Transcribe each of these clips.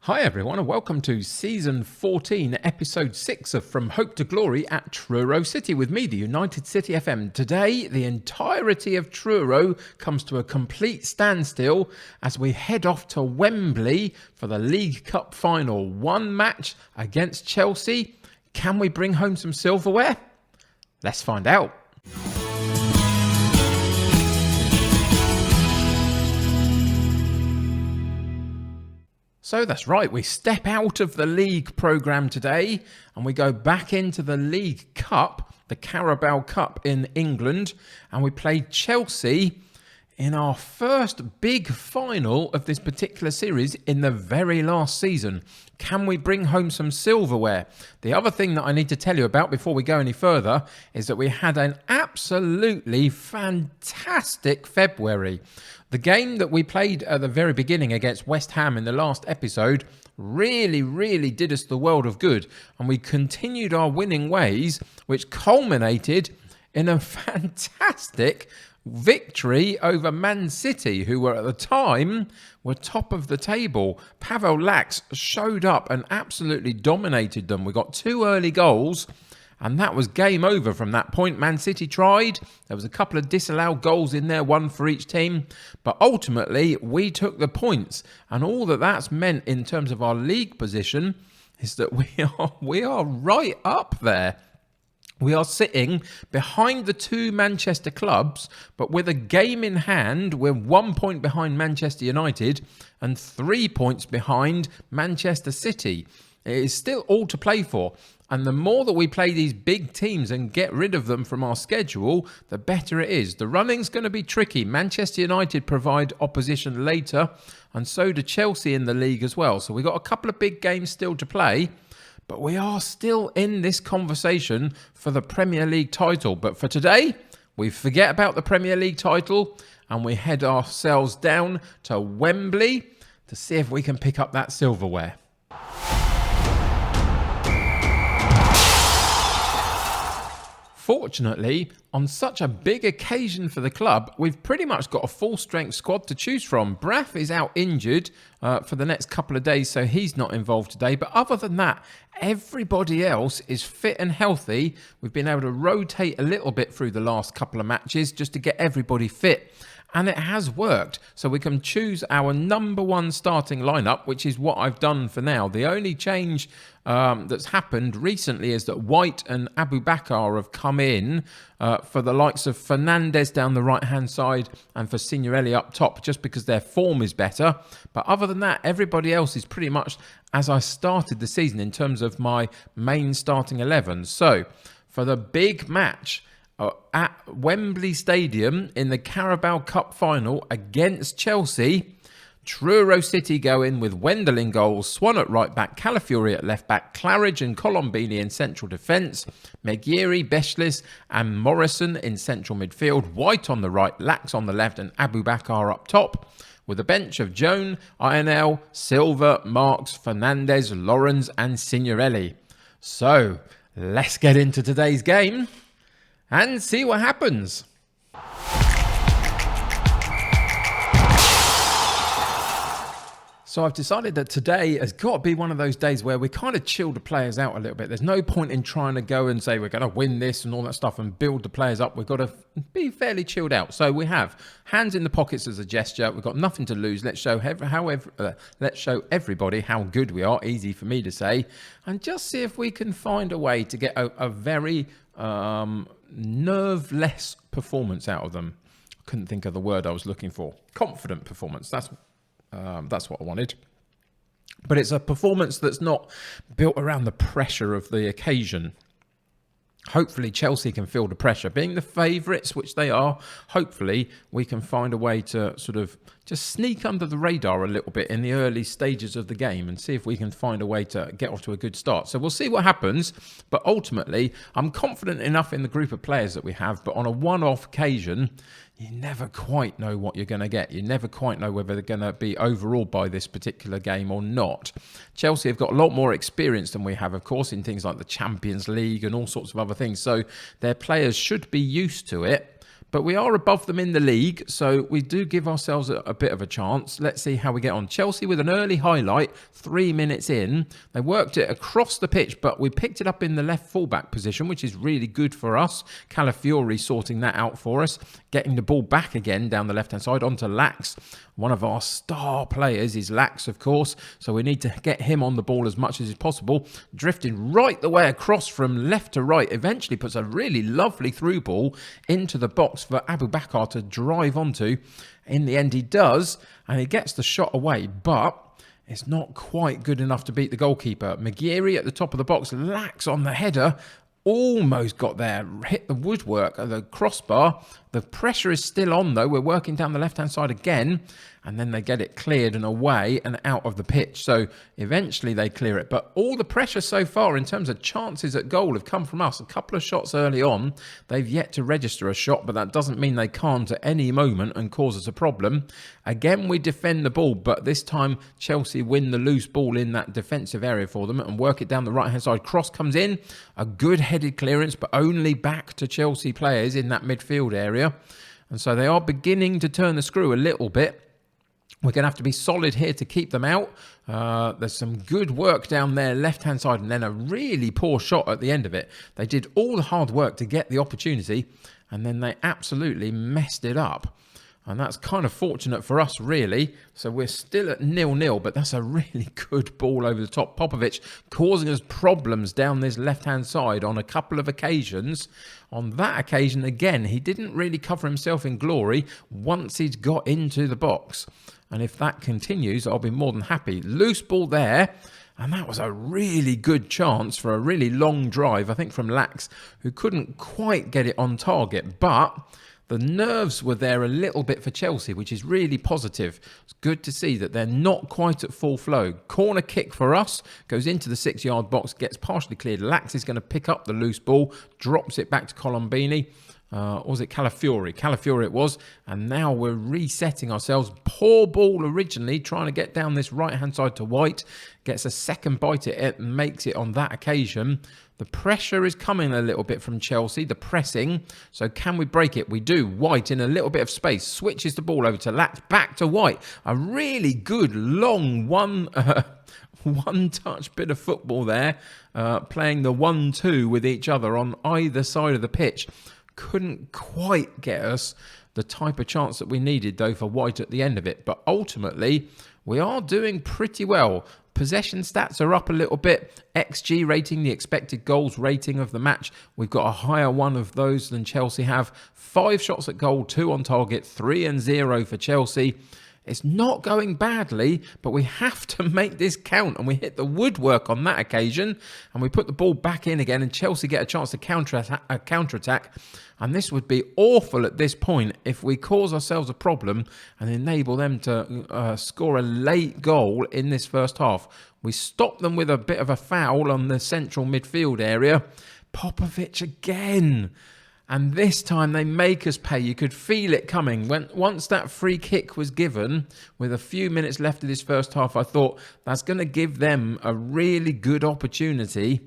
Hi everyone and welcome to Season 14, Episode 6 of From Hope to Glory at Truro City with me, the United City FM. Today, the entirety of Truro comes to a complete standstill as we head off to Wembley for the League Cup final. One match against Chelsea. Can we bring home some silverware? Let's find out. So that's right, we step out of the league programme today and we go back into the League Cup, the Carabao Cup in England, and we play Chelsea in our first big final of this particular series in the very last season. Can we bring home some silverware? The other thing that I need to tell you about before we go any further is that we had an absolutely fantastic February. The game that we played at the very beginning against West Ham in the last episode really did us the world of good. And we continued our winning ways, which culminated in a fantastic victory over Man City, who were at the time were top of the table. Pavel Lax showed up and absolutely dominated them. We got 2 early goals and that was game over from that point. Man City tried. There was a couple of disallowed goals in there, one for each team. But ultimately, we took the points. And all that that's meant in terms of our league position is that we are right up there. We are sitting behind the 2 Manchester clubs, but with a game in hand, we're 1 point behind Manchester United and 3 points behind Manchester City. It is still all to play for. And the more that we play these big teams and get rid of them from our schedule, the better it is. The running's going to be tricky. Manchester United provide opposition later, and so do Chelsea in the league as well. So we've got a couple of big games still to play. But we are still in this conversation for the Premier League title. But for today, we forget about the Premier League title and we head ourselves down to Wembley to see if we can pick up that silverware. Fortunately, on such a big occasion for the club, we've pretty much got a full-strength squad to choose from. Braff is out injured for the next couple of days, so he's not involved today. But other than that, everybody else is fit and healthy. We've been able to rotate a little bit through the last couple of matches just to get everybody fit. And it has worked. So we can choose our number 1 starting lineup, which is what I've done for now. The only change that's happened recently is that White and Abu Bakar have come in for the likes of Fernandes down the right-hand side and for Signorelli up top, just because their form is better. But other than that, everybody else is pretty much as I started the season in terms of my main starting 11. So for the big match at Wembley Stadium in the Carabao Cup final against Chelsea, Truro City go in with Wendell in goals, Swan at right back, Calafiori at left back, Claridge and Colombini in central defence, Meghiri, Beshlis and Morrison in central midfield, White on the right, Lax on the left and Abu Bakar up top, with a bench of Joan, INL, Silva, Marks, Fernandes, Lawrence and Signorelli. So let's get into today's game and see what happens. So I've decided that today has got to be one of those days where we kind of chill the players out a little bit. There's no point in trying to go and say we're going to win this and all that stuff and build the players up. We've got to be fairly chilled out. So we have hands in the pockets as a gesture. We've got nothing to lose. Let's show everybody how good we are. Easy for me to say. And just see if we can find a way to get a very nerveless performance out of them. I couldn't think of the word I was looking for. Confident performance. That's what I wanted. But it's a performance that's not built around the pressure of the occasion. Hopefully Chelsea can feel the pressure. Being the favourites, which they are, hopefully we can find a way to sort of just sneak under the radar a little bit in the early stages of the game and see if we can find a way to get off to a good start. So we'll see what happens. But ultimately, I'm confident enough in the group of players that we have. But on a one-off occasion, you never quite know what you're going to get. You never quite know whether they're going to be overawed by this particular game or not. Chelsea have got a lot more experience than we have, of course, in things like the Champions League and all sorts of other things. So their players should be used to it. But we are above them in the league, so we do give ourselves a bit of a chance. Let's see how we get on. Chelsea with an early highlight, 3 minutes in. They worked it across the pitch, but we picked it up in the left fullback position, which is really good for us. Calafiori sorting that out for us, getting the ball back again down the left-hand side onto Lax. One of our star players is Lax, of course, so we need to get him on the ball as much as is possible. Drifting right the way across from left to right, eventually puts a really lovely through ball into the box for Abu Bakar to drive onto. In the end, he does, and he gets the shot away, but it's not quite good enough to beat the goalkeeper. Maguire at the top of the box, Lax on the header, almost got there, hit the woodwork of the crossbar. The pressure is still on though. We're working down the left-hand side again, and then they get it cleared and away and out of the pitch. So eventually they clear it. But all the pressure so far in terms of chances at goal have come from us. A couple of shots early on. They've yet to register a shot, but that doesn't mean they can't at any moment and cause us a problem. Again, we defend the ball, but this time Chelsea win the loose ball in that defensive area for them and work it down the right-hand side. Cross comes in, a good headed clearance, but only back to Chelsea players in that midfield area. And so they are beginning to turn the screw a little bit. We're going to have to be solid here to keep them out. There's some good work down there, left-hand side, and then a really poor shot at the end of it. They did all the hard work to get the opportunity, and then they absolutely messed it up. And that's kind of fortunate for us, really. So we're still at 0-0, but that's a really good ball over the top. Popovic causing us problems down this left-hand side on a couple of occasions. On that occasion, again, he didn't really cover himself in glory once he'd got into the box. And if that continues, I'll be more than happy. Loose ball there. And that was a really good chance for a really long drive, I think, from Lax, who couldn't quite get it on target. But the nerves were there a little bit for Chelsea, which is really positive. It's good to see that they're not quite at full flow. Corner kick for us, goes into the 6-yard box, gets partially cleared. Lax is going to pick up the loose ball, drops it back to Colombini. Or was it Calafiori? Calafiori it was. And now we're resetting ourselves. Poor ball originally, trying to get down this right-hand side to White. Gets a second bite at it and makes it on that occasion. The pressure is coming a little bit from Chelsea, the pressing. So can we break it? We do. White in a little bit of space. Switches the ball over to Lax. Back to White. A really good long one-touch bit of football there. Playing the 1-2 with each other on either side of the pitch. Couldn't quite get us the type of chance that we needed, though, for White at the end of it. But ultimately, we are doing pretty well. Possession stats are up a little bit. XG rating, the expected goals rating of the match, we've got a higher one of those than Chelsea have. 5 shots at goal, 2 on target, 3-0 for Chelsea. It's not going badly, but we have to make this count. And we hit the woodwork on that occasion. And we put the ball back in again. And Chelsea get a chance to counter-attack. And this would be awful at this point if we cause ourselves a problem and enable them to score a late goal in this first half. We stop them with a bit of a foul on the central midfield area. Popovic again. And this time they make us pay. You could feel it coming. Once that free kick was given, with a few minutes left of this first half, I thought that's going to give them a really good opportunity.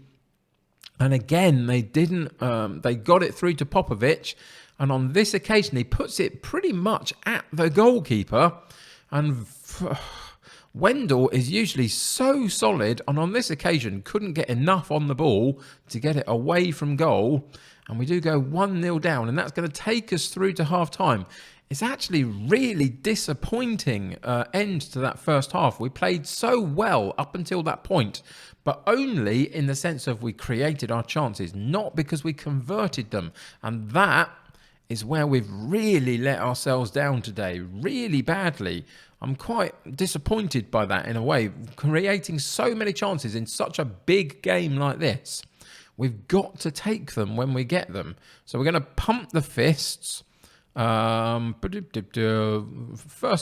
And again, they didn't. They got it through to Popovic. And on this occasion, he puts it pretty much at the goalkeeper. And Wendell is usually so solid. And on this occasion, couldn't get enough on the ball to get it away from goal. And we do go 1-0 down, and that's going to take us through to half-time. It's actually really disappointing end to that first half. We played so well up until that point, but only in the sense of we created our chances, not because we converted them. And that is where we've really let ourselves down today, really badly. I'm quite disappointed by that in a way, creating so many chances in such a big game like this. We've got to take them when we get them. So we're going to pump the fists. First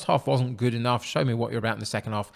half wasn't good enough. Show me what you're about in the second half.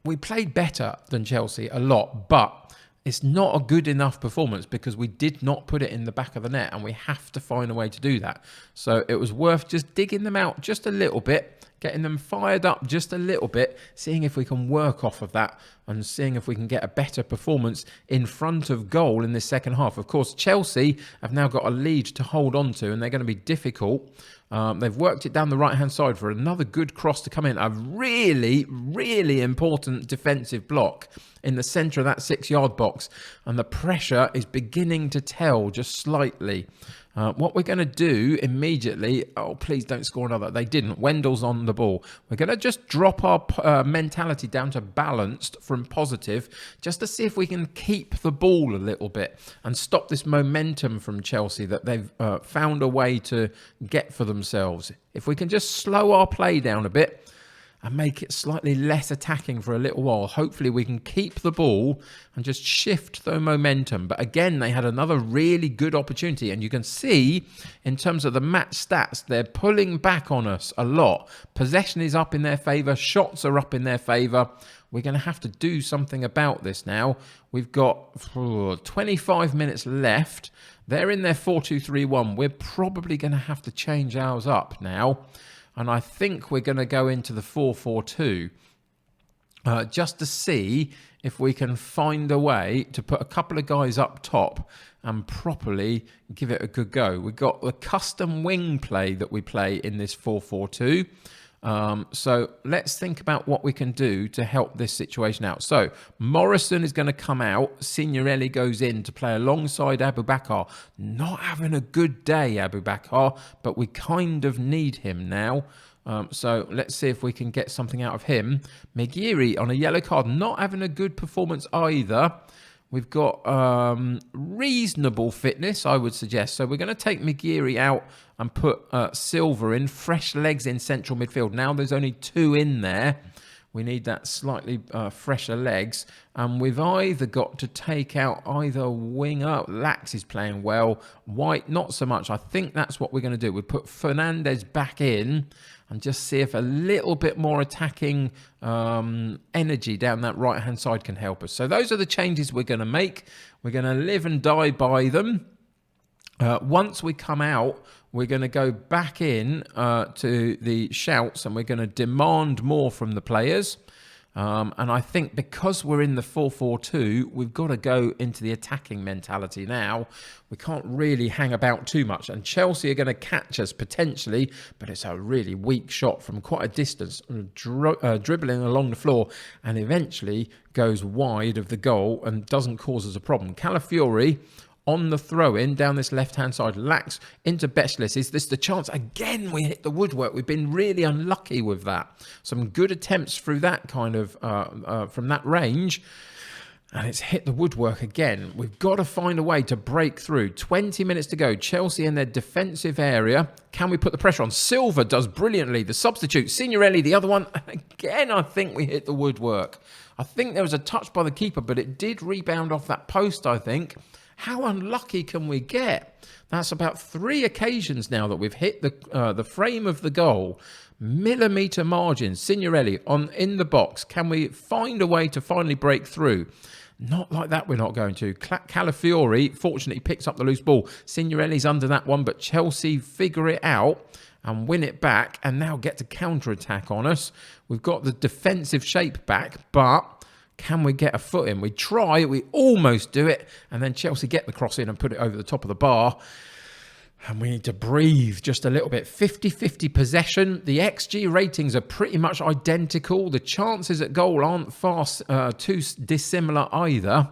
We played better than Chelsea a lot, but it's not a good enough performance because we did not put it in the back of the net, and we have to find a way to do that. So it was worth just digging them out just a little bit, getting them fired up just a little bit, seeing if we can work off of that and seeing if we can get a better performance in front of goal in this second half. Of course, Chelsea have now got a lead to hold on to, and they're going to be difficult. They've worked it down the right-hand side for another good cross to come in. A really, really important defensive block in the centre of that 6-yard box. And the pressure is beginning to tell just slightly. What we're going to do immediately... Oh, please don't score another. They didn't. Wendell's on the ball. We're going to just drop our mentality down to balanced from positive, just to see if we can keep the ball a little bit and stop this momentum from Chelsea that they've found a way to get for themselves. If we can just slow our play down a bit and make it slightly less attacking for a little while, hopefully we can keep the ball and just shift the momentum. But again, they had another really good opportunity, and you can see in terms of the match stats, they're pulling back on us a lot. Possession is up in their favour, shots are up in their favour. We're going to have to do something about this now. We've got 25 minutes left. They're in their 4-2-3-1. We're probably going to have to change ours up now. And I think we're going to go into the 4-4-2 just to see if we can find a way to put a couple of guys up top and properly give it a good go. We've got the custom wing play that we play in this 4-4-2. So let's think about what we can do to help this situation out. So Morrison is going to come out. Signorelli goes in to play alongside Abu Bakar. Not having a good day, Abu Bakar, but we kind of need him now. So let's see if we can get something out of him. Megiri on a yellow card, not having a good performance either. We've got reasonable fitness, I would suggest. So we're going to take Megiri out and put Silva in, fresh legs in central midfield. Now there's only 2 in there. We need that slightly fresher legs. And we've either got to take out either winger. Lax is playing well. White, not so much. I think that's what we're going to do. We put Fernandez back in and just see if a little bit more attacking energy down that right-hand side can help us. So those are the changes we're going to make. We're going to live and die by them. Once we come out, we're going to go back in to the shouts and we're going to demand more from the players. And I think because we're in the 4-4-2, we've got to go into the attacking mentality now. We can't really hang about too much. And Chelsea are going to catch us potentially, but it's a really weak shot from quite a distance, dribbling along the floor, and eventually goes wide of the goal and doesn't cause us a problem. Calafiori on the throw-in down this left-hand side, Lax into Betchlis. Is this the chance? Again, we hit the woodwork. We've been really unlucky with that. Some good attempts through that kind of, from that range. And it's hit the woodwork again. We've got to find a way to break through. 20 minutes to go. Chelsea in their defensive area. Can we put the pressure on? Silva does brilliantly. The substitute. Signorelli, the other one. Again, I think we hit the woodwork. I think there was a touch by the keeper, but it did rebound off that post, I think. How unlucky can we get? That's about 3 occasions now that we've hit the frame of the goal. Millimetre margins. Signorelli in the box. Can we find a way to finally break through? Not like that, we're not going to. Calafiori, fortunately, picks up the loose ball. Signorelli's under that one, but Chelsea figure it out and win it back and now get to counter-attack on us. We've got the defensive shape back, but can we get a foot in? We try, we almost do it, and then Chelsea get the cross in and put it over the top of the bar. And we need to breathe just a little bit. 50-50 possession. The XG ratings are pretty much identical. The chances at goal aren't far too dissimilar either.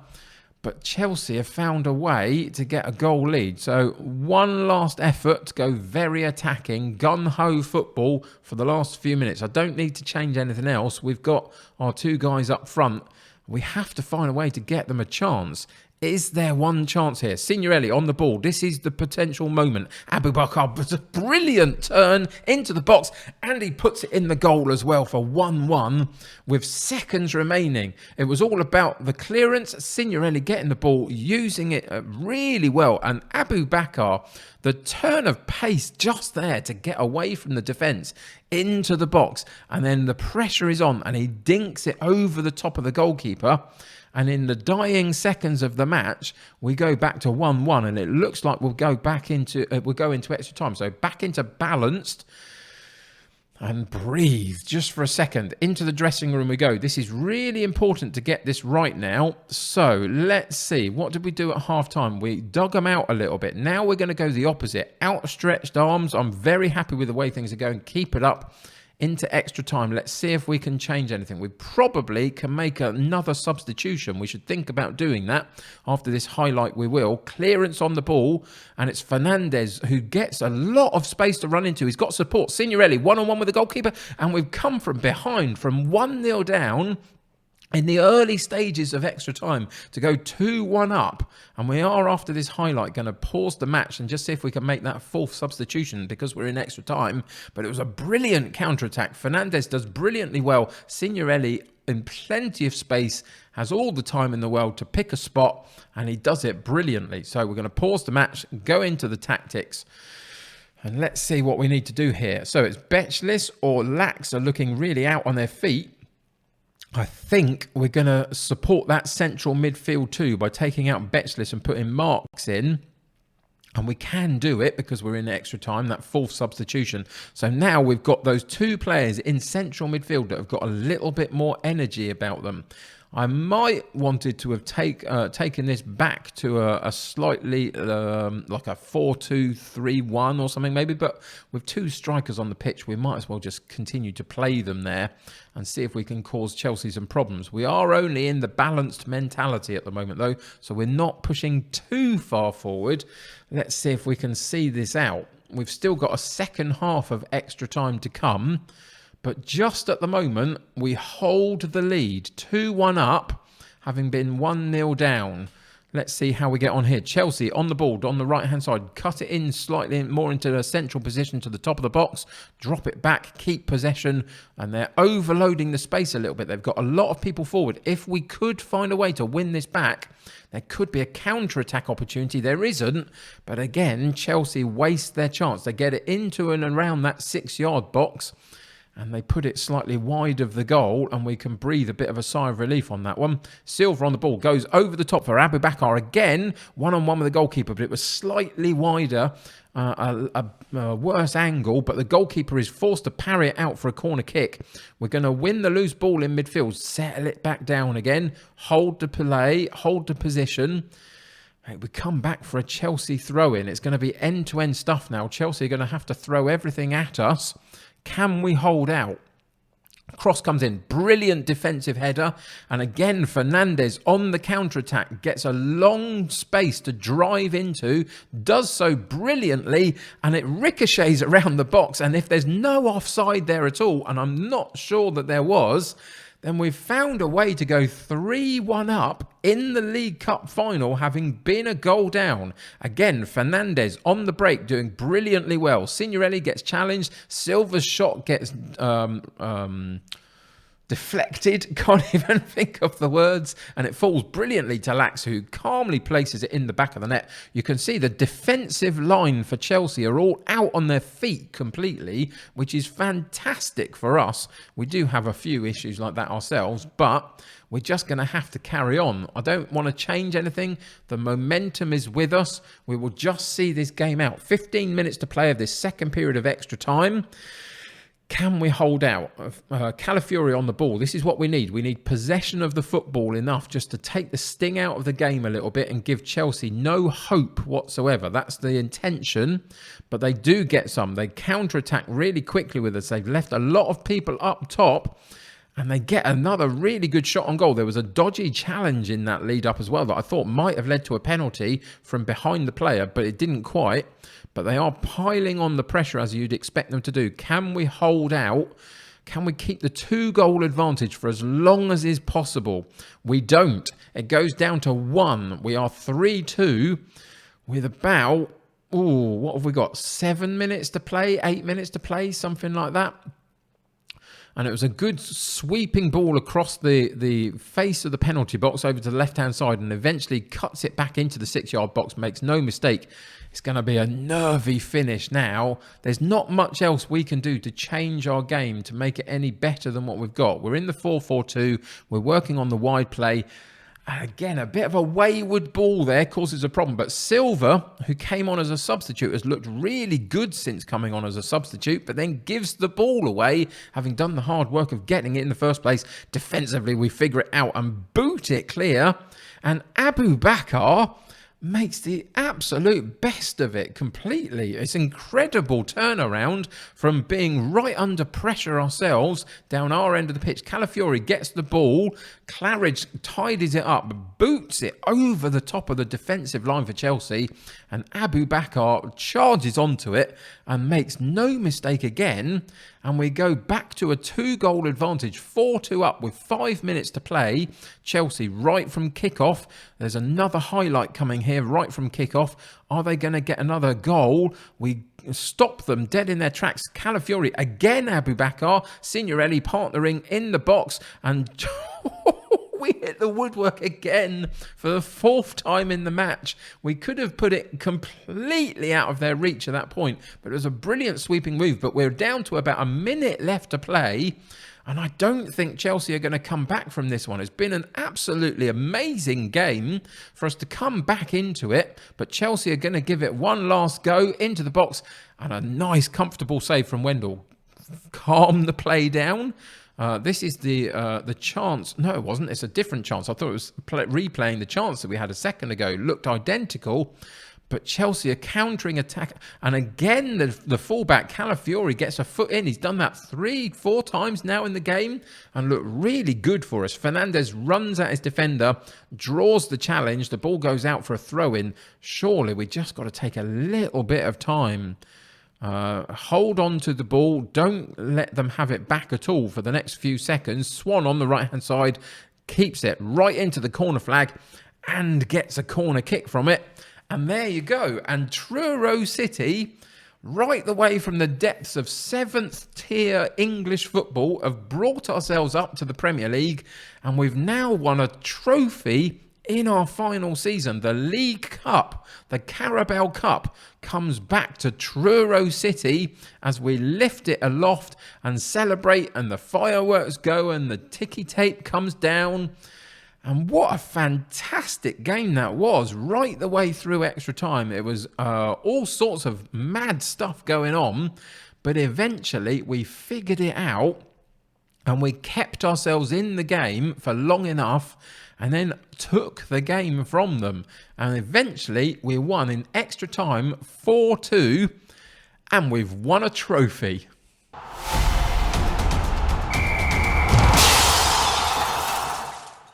But Chelsea have found a way to get a goal lead. So one last effort to go very attacking, gun-ho football for the last few minutes. I don't need to change anything else. We've got our 2 guys up front. We have to find a way to get them a chance. Is there one chance here? Signorelli on the ball. This is the potential moment. Abu Bakar, a brilliant turn into the box, and he puts it in the goal as well for 1-1 with seconds remaining. It was all about the clearance. Signorelli getting the ball, using it really well, and Abu Bakar, the turn of pace just there to get away from the defence into the box, and then the pressure is on, and he dinks it over the top of the goalkeeper. And in the dying seconds of the match, we go back to 1-1, and it looks like we'll go into extra time. So back into balanced. And breathe just for a second. Into the dressing room we go. This is really important to get this right now. So let's see. What did we do at half time? We dug them out a little bit. Now we're going to go the opposite. Outstretched arms. I'm very happy with the way things are going. Keep it up. Into extra time. Let's see if we can change anything. We probably can make another substitution. We should think about doing that. After this highlight, we will. Clearance on the ball, and it's Fernandez who gets a lot of space to run into. He's got support. Signorelli, one-on-one with the goalkeeper, and we've come from behind, from 1-0 down in the early stages of extra time to go 2-1 up. And we are, after this highlight, going to pause the match and just see if we can make that fourth substitution because we're in extra time. But it was a brilliant counter-attack. Fernandez does brilliantly well. Signorelli, in plenty of space, has all the time in the world to pick a spot, and he does it brilliantly. So we're going to pause the match, go into the tactics, and let's see what we need to do here. So it's Betchlis or Lax are looking really out on their feet. I think we're going to support that central midfield too by taking out Betchlis and putting Marks in. And we can do it because we're in extra time, that fourth substitution. So now we've got those two players in central midfield that have got a little bit more energy about them. I might wanted to have taken this back to a slightly like a 4-2-3-1 or something maybe, but with two strikers on the pitch, we might as well just continue to play them there and see if we can cause Chelsea some problems. We are only in the balanced mentality at the moment though, so we're not pushing too far forward. Let's see if we can see this out. We've still got a second half of extra time to come. But just at the moment, we hold the lead. 2-1 up, having been 1-0 down. Let's see how we get on here. Chelsea on the ball, on the right-hand side. Cut it in slightly more into a central position to the top of the box. Drop it back, keep possession. And they're overloading the space a little bit. They've got a lot of people forward. If we could find a way to win this back, there could be a counter-attack opportunity. There isn't. But again, Chelsea waste their chance. They get it into and around that 6-yard box. And they put it slightly wide of the goal, and we can breathe a bit of a sigh of relief on that one. Silva on the ball, goes over the top for Abubakar again, one-on-one with the goalkeeper, but it was slightly wider, a worse angle, but the goalkeeper is forced to parry it out for a corner kick. We're going to win the loose ball in midfield, settle it back down again, hold the play, hold the position. We come back for a Chelsea throw-in. It's going to be end-to-end stuff now. Chelsea are going to have to throw everything at us. Can we hold out? Cross comes in. Brilliant defensive header. And again, Fernandez on the counter-attack gets a long space to drive into. Does so brilliantly. And it ricochets around the box. And if there's no offside there at all, and I'm not sure that there was, then we've found a way to go 3-1 up in the League Cup final, having been a goal down. Again, Fernandez on the break, doing brilliantly well. Signorelli gets challenged. Silva's shot gets deflected. Can't even think of the words. And it falls brilliantly to Lax, who calmly places it in the back of the net. You can see the defensive line for Chelsea are all out on their feet completely, which is fantastic for us. We do have a few issues like that ourselves, but we're just going to have to carry on. I don't want to change anything. The momentum is with us. We will just see this game out. 15 minutes to play of this second period of extra time. Can we hold out? Calafiori on the ball. This is what we need. We need possession of the football enough just to take the sting out of the game a little bit and give Chelsea no hope whatsoever. That's the intention, but they do get some. They counter-attack really quickly with us. They've left a lot of people up top, and they get another really good shot on goal. There was a dodgy challenge in that lead up as well that I thought might have led to a penalty from behind the player, but it didn't quite. But they are piling on the pressure as you'd expect them to do. Can we hold out? Can we keep the 2-goal advantage for as long as is possible? We don't. It goes down to 1. We are 3-2 with about, what have we got? 7 minutes to play, 8 minutes to play, something like that. And it was a good sweeping ball across the face of the penalty box over to the left-hand side and eventually cuts it back into the 6-yard box, makes no mistake. It's going to be a nervy finish now. There's not much else we can do to change our game to make it any better than what we've got. We're in the 4-4-2. We're working on the wide play. And again, a bit of a wayward ball there causes a problem. But Silva, who came on as a substitute, has looked really good since coming on as a substitute, but then gives the ball away, having done the hard work of getting it in the first place. Defensively, we figure it out and boot it clear. And Abu Bakar makes the absolute best of it completely. It's incredible turnaround from being right under pressure ourselves down our end of the pitch. Calafiori gets the ball, Claridge tidies it up, boots it over the top of the defensive line for Chelsea, and Abu Bakar charges onto it and makes no mistake again, and we go back to a 2-goal advantage, 4-2 up with 5 minutes to play. Chelsea right from kickoff. There's another highlight coming here right from kickoff. Are they going to get another goal? We stop them dead in their tracks. Calafiori again, Abu Bakar, Signorelli partnering in the box, and we hit the woodwork again for the 4th time in the match. We could have put it completely out of their reach at that point, but it was a brilliant sweeping move. But we're down to about a minute left to play, and I don't think Chelsea are going to come back from this one. It's been an absolutely amazing game for us to come back into it, but Chelsea are going to give it one last go into the box, and a nice, comfortable save from Wendell. Calm the play down. This is the chance. No, it wasn't. It's a different chance. I thought it was replaying the chance that we had a second ago. It looked identical. But Chelsea are countering attack. And again, the fullback, Calafiori, gets a foot in. He's done that 3-4 times now in the game and looked really good for us. Fernandez runs at his defender, draws the challenge. The ball goes out for a throw-in. Surely we just got to take a little bit of time. Hold on to the ball. Don't let them have it back at all for the next few seconds. Swan on the right-hand side keeps it right into the corner flag and gets a corner kick from it. And there you go. And Truro City, right the way from the depths of 7th tier English football, have brought ourselves up to the Premier League. And we've now won a trophy in our final season. The League Cup, the Carabao Cup, comes back to Truro City as we lift it aloft and celebrate, and the fireworks go and the ticky tape comes down. And what a fantastic game that was, right the way through extra time. It was all sorts of mad stuff going on, but eventually we figured it out and we kept ourselves in the game for long enough and then took the game from them. And eventually we won in extra time 4-2, and we've won a trophy.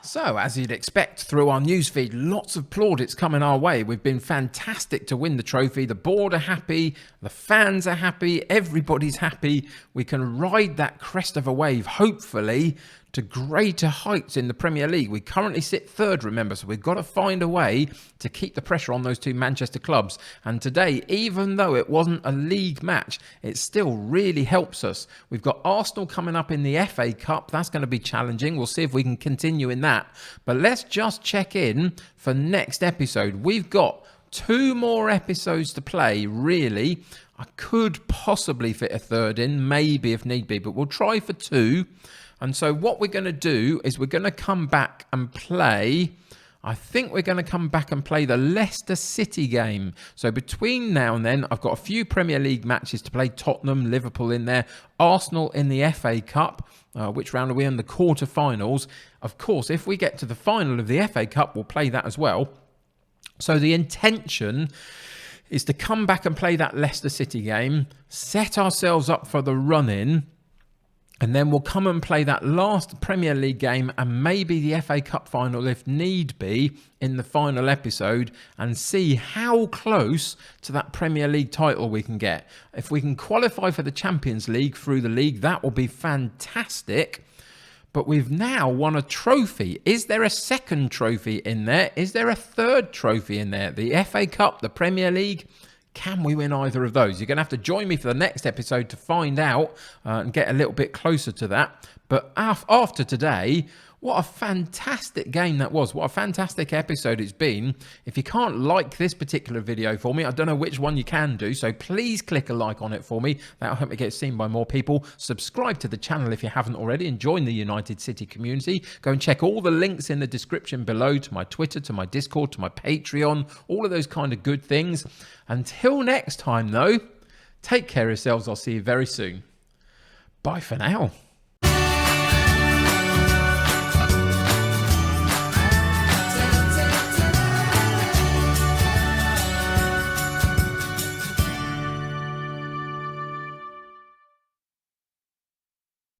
So, as you'd expect through our newsfeed, lots of plaudits coming our way. We've been fantastic to win the trophy. The board are happy, the fans are happy, everybody's happy. We can ride that crest of a wave, hopefully, to greater heights in the Premier League. We currently sit 3rd, remember, so we've got to find a way to keep the pressure on those two Manchester clubs. And today, even though it wasn't a league match, it still really helps us. We've got Arsenal coming up in the FA Cup. That's going to be challenging. We'll see if we can continue in that. But let's just check in for next episode. We've got 2 more episodes to play, really. I could possibly fit a 3rd in, maybe if need be, but we'll try for 2. And so what we're going to do is we're going to come back and play, I think we're going to come back and play the Leicester City game. So between now and then, I've got a few Premier League matches to play. Tottenham, Liverpool in there, Arsenal in the FA Cup. Which round are we in? The quarterfinals. Of course, if we get to the final of the FA Cup, we'll play that as well. So the intention is to come back and play that Leicester City game, set ourselves up for the run-in, and then we'll come and play that last Premier League game and maybe the FA Cup final if need be in the final episode, and see how close to that Premier League title we can get. If we can qualify for the Champions League through the league, that will be fantastic. But we've now won a trophy. Is there a second trophy in there? Is there a third trophy in there? The FA Cup, the Premier League? Can we win either of those? You're going to have to join me for the next episode to find out and get a little bit closer to that. But after today, What a fantastic game that was. What a fantastic episode it's been. If you can't like this particular video for me, I don't know which one you can do, so please click a like on it for me. That'll help me get seen by more people. Subscribe to the channel if you haven't already and join the United City community. Go and check all the links in the description below to my Twitter, to my Discord, to my Patreon, all of those kind of good things. Until next time though, take care of yourselves. I'll see you very soon. Bye for now.